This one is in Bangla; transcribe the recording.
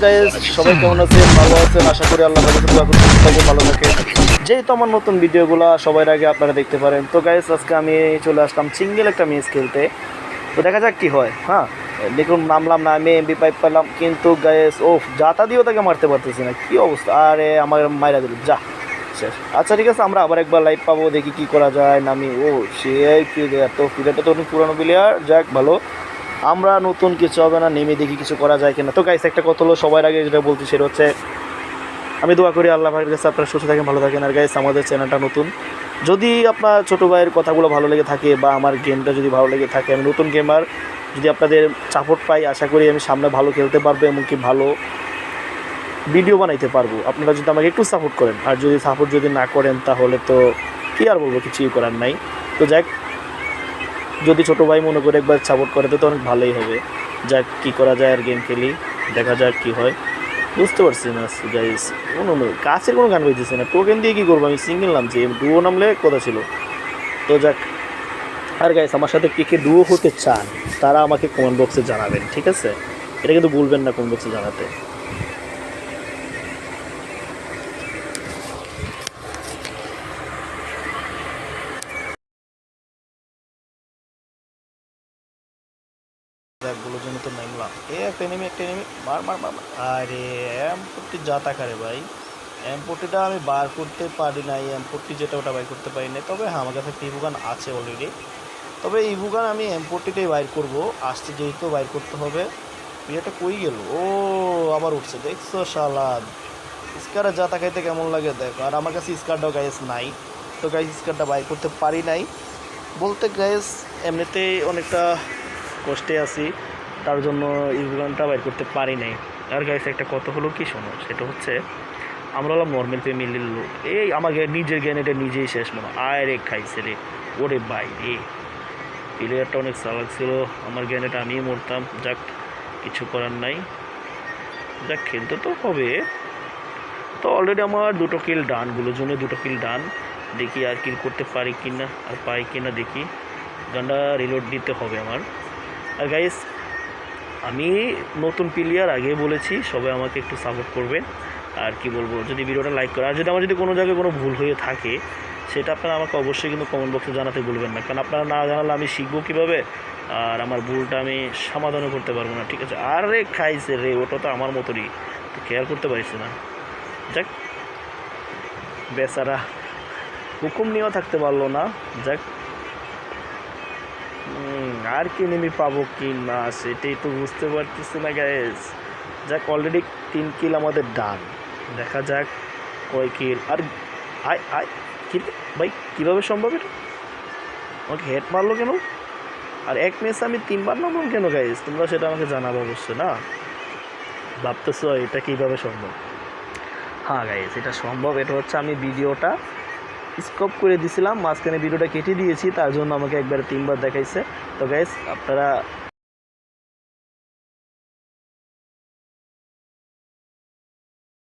গাইস, সবাই কেমন আছেন? ভালো আছেন? আশা করি আল্লাহ পাকের দোয়া করে সুস্থ থাকেন, ভালো থাকেন। যেহেতু আমার নতুন ভিডিওগুলো সবার আগে আপনারা দেখতে পারেন, তো গাইস আজকে আমি চলে আসলাম সিঙ্গেল একটা ম্যাচ খেলতে। তো দেখা যাক কি হয়। হ্যাঁ, দেখুন নামলাম না, আমি এমবি পাইপ পেলাম, কিন্তু গাইস ও যাতা দিয়েও তাকে মারতে পারতেছি না। কি অবস্থা! আরে আমার মাইরা দিল, যা শেষ। আচ্ছা ঠিক আছে, আমরা আবার একবার লাইভ পাবো, দেখি কি করা যায়। নামি ও সে প্লেয়ার, তো প্লেয়ারটা তো অনেক পুরানো প্লেয়ার, যাক ভালো। আমরা নতুন কিছু হবে না, নেমে দেখি কিছু করা যায় কিনা। তো গাইস একটা কথা হলো, সবার আগে যেটা বলছি সেটা হচ্ছে আমি দোয়া করি আল্লাহ ভাইয়ের কাছে আপনারা সুস্থ থাকেন, ভালো থাকেন। আর গাইস আমাদের চ্যানেলটা নতুন, যদি আপনার ছোটো ভাইয়ের কথাগুলো ভালো লেগে থাকে বা আমার গেমটা যদি ভালো লেগে থাকে, আমি নতুন গেমার, যদি আপনাদের সাপোর্ট পাই আশা করি আমি সামনে ভালো খেলতে পারবো, এমনকি ভালো ভিডিও বানাইতে পারবো। আপনারা যদি আমাকে একটু সাপোর্ট করেন, আর যদি সাপোর্ট যদি না করেন তাহলে তো কী আর বলবো, কিছুই করার নাই। তো যাক, যদি ছোটো ভাই মনে করে একবার সাপোর্ট করে তো অনেক ভালোই হবে। যাক কী করা যায়, আর গেম খেলি, দেখা যাক কী হয়। বুঝতে পারছি না গাইস, কোনো কাছের কোনো গান বাজতেছে না। টোকেন দিয়ে কী করবো, আমি সিঙ্গেল নামছি, ডুও নামলে কথা ছিল। তো যাক, আর গাইস আমার সাথে কে কে ডুও হতে চান তারা আমাকে কমেন্ট বক্সে জানাবেন, ঠিক আছে? এটা কিন্তু ভুলবেন না কমেন্ট বক্সে জানাতে। বলো জন্য তো নামলাম, একটা এনিমি, একটা এনিমি, মার মার মার মার। আরে এম40 যা তাকারে ভাই, এম40টা আমি বার করতে পারি নাই, এম40 যেটা ওটা বাইর করতে পারি না। তবে হ্যাঁ, আমার কাছে একটা ইভুগান আছে অলরেডি। তবে ইভুগান আমি এম40টাই বাইর করবো, আসছে যেহেতু বাইর করতে হবে। এটা কই গেল? ও আবার উঠছে, দেখছো শালা। স্কারে যা তাকাইতে কেমন লাগে দেখো। আর আমার কাছে স্কারটাও গাইস নাই, তো গাইস স্কারটা বাইর করতে পারি নাই বলতে গাইস, এমনিতেই অনেকটা কষ্টে আছি, তার জন্য ইভুগানটা বাইর করতে পারি নাই। আর গাইস একটা কথা হলো কি শোনো, সেটা হচ্ছে আমরা হলাম নর্মাল ফ্যামিলির লোক, এই আমাকে নিজের জ্ঞানেটা নিজেই শেষ মনে আয় রে খাইছে রে। ওরে ভাই রে, প্লেয়ারটা অনেক চালাক ছিল, আমার জ্ঞানেটা আমিই মরতাম। যাক কিছু করার নাই, যাক খেলতে তো হবে। তো অলরেডি আমার 2টো কিল ডান, গুলোর জন্য 2টো কিল ডান। দেখি আর কিল করতে পারি কি না, আর পাই কি না দেখি। গানটা রিলোড দিতে হবে আমার। আর গাইস আমি নতুন প্লেয়ার, আগে বলেছি, সবাই আমাকে একটু সাপোর্ট করবেন। আর কি বলবো, যদি ভিডিওটা লাইক করে, আর যদি আমার যদি কোনো জায়গায় কোনো ভুল হয়ে থাকে সেটা আপনারা আমাকে অবশ্যই কিন্তু কমেন্ট বক্সে জানাতে ভুলবেন না, কারণ আপনারা না জানালে আমি শিখবো কীভাবে, আর আমার ভুলটা আমি সমাধানও করতে পারবো না, ঠিক আছে? আর রে খাইছে রে, ওটা তো আমার মতোই, তো কেয়ার করতে পারছি না। যাক বেচারা হুকুম নিয়েও থাকতে পারলো না। যাক আর কি নেমি পাবো কি না সেটাই তো বুঝতে পারতেছি না গাইস। যাক অলরেডি 3 কিল আমাদের ডান, দেখা যাক কয় কিল। আর আয় আয় কি ভাই, কীভাবে সম্ভব এটা? আমাকে হেড মারলো কেন? আর এক ম্যাচে আমি 3বার নামলাম কেন গাইস? তোমরা সেটা আমাকে জানাবো অবশ্যই না। ভাবতেছো এটা কীভাবে সম্ভব? হ্যাঁ গাইস এটা সম্ভব। এটা হচ্ছে আমি ভিডিওটা স্কপ করে দিয়েছিলাম, মাঝখানে ভিডিওটা কেটে দিয়েছি, তার জন্য আমাকে একবারে 3বার দেখাইছে। তো গাইস আপনারা